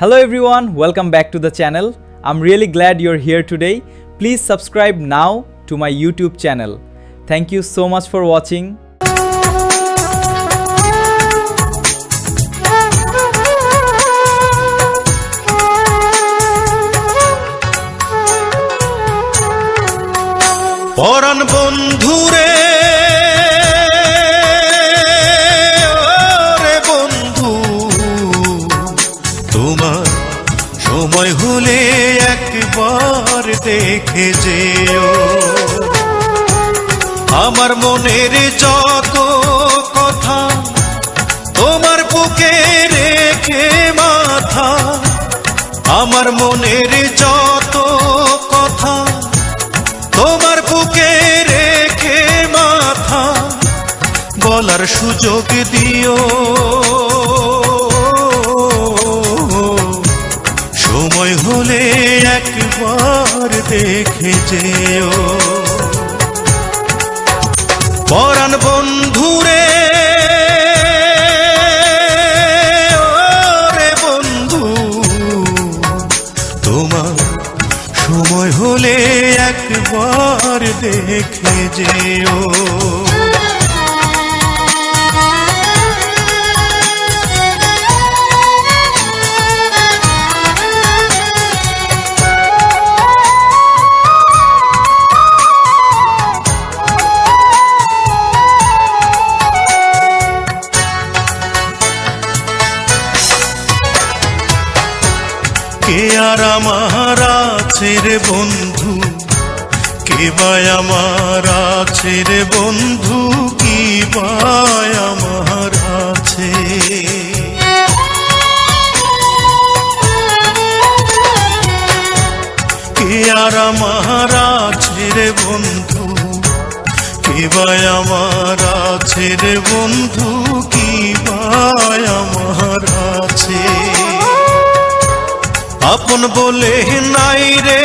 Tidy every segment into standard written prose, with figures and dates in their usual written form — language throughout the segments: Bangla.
Hello everyone, welcome back to the channel. I'm really glad you're here today. Please subscribe now to my YouTube channel. Thank you so much for watching. পরাণ বন্ধুরে ওরে বন্ধু তোমার সময় হলে একবার দেখে যেও আমার মনের যত কথা তোমার বুকে রেখে মাথা আমার মনের যত কথা তোমার বুকে রেখে মাথা বলার সুযোগ দিও সময় হলে একবার দেখে যেও পরাণ বন্ধুরে ওরে বন্ধু তোমার সময় হলে একবার দেখে যেও কে আর আমার আছে রে বন্ধু কে বাই আমার আছে রে বন্ধু কি বাই আমার আছে কে আর আমার আছে রে বন্ধু কে বাই আমার আছে রে বন্ধু কি বাই আমার আছে আপন বলে নাই রে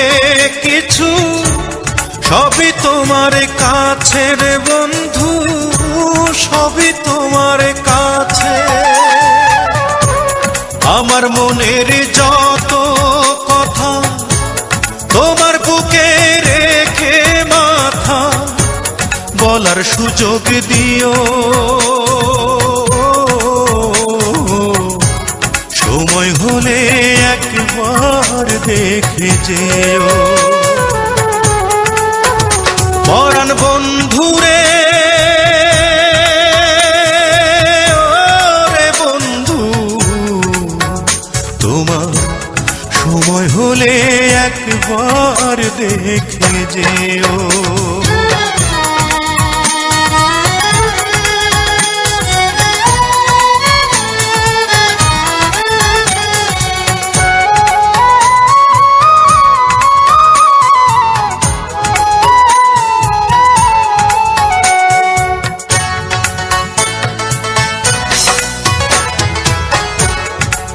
কিছু সবই তোমার কাছে রে বন্ধু সবই তোমার কাছে আমার মনের যত কথা তোমার বুকে রেখে মাথা বলার সুযোগ দিও সময় হলে একবার দেখে যেও পরাণ বন্ধুরে ওরে বন্ধু তোমার সময় হলে একবার দেখে যেও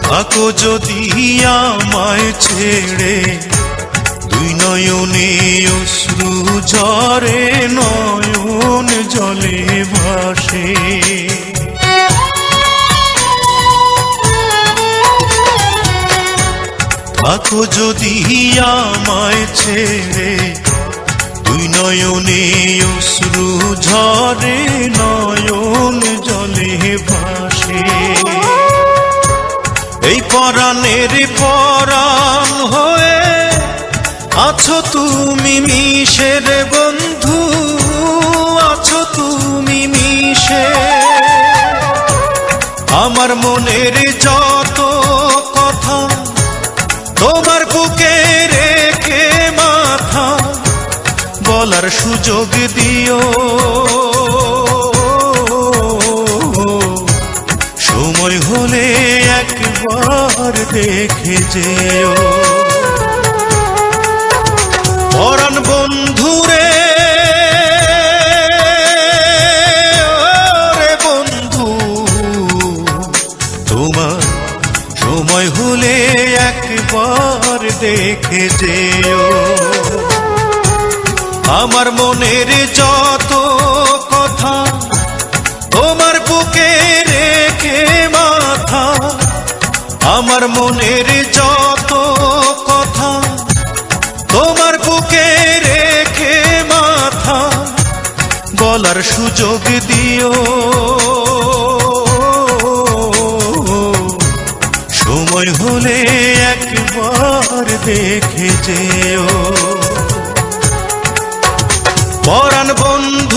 থাকো যদি আমায় ছেড়ে দুই নয়নে অশ্রু ঝরে নয়ন জলে ভাসে থাকো যদি আমায় ছেড়ে দুই নয়নে অশ্রু ঝরে নয়ন জলে ভাসে এই পরাণের পরাণ হয়ে আছো তুমি মিশে রে বন্ধু আছো তুমি মিশে আমার মনের যত কথা তোমার বুকে রেখে মাথা বলার সুযোগ দিও সময় হলে একবার দেখে যেও পরাণ বন্ধুরে ওরে বন্ধু তোমার সময় হলে একবার দেখে যেও আমার মনের যত কথা তোমার বুকে রেখে মাথা আমার মনের যত কথা তোমার বুকে রেখে মাথা বলার সুযোগ দিও। সময় হলে একবার দেখে যেও। পরাণ বন্ধু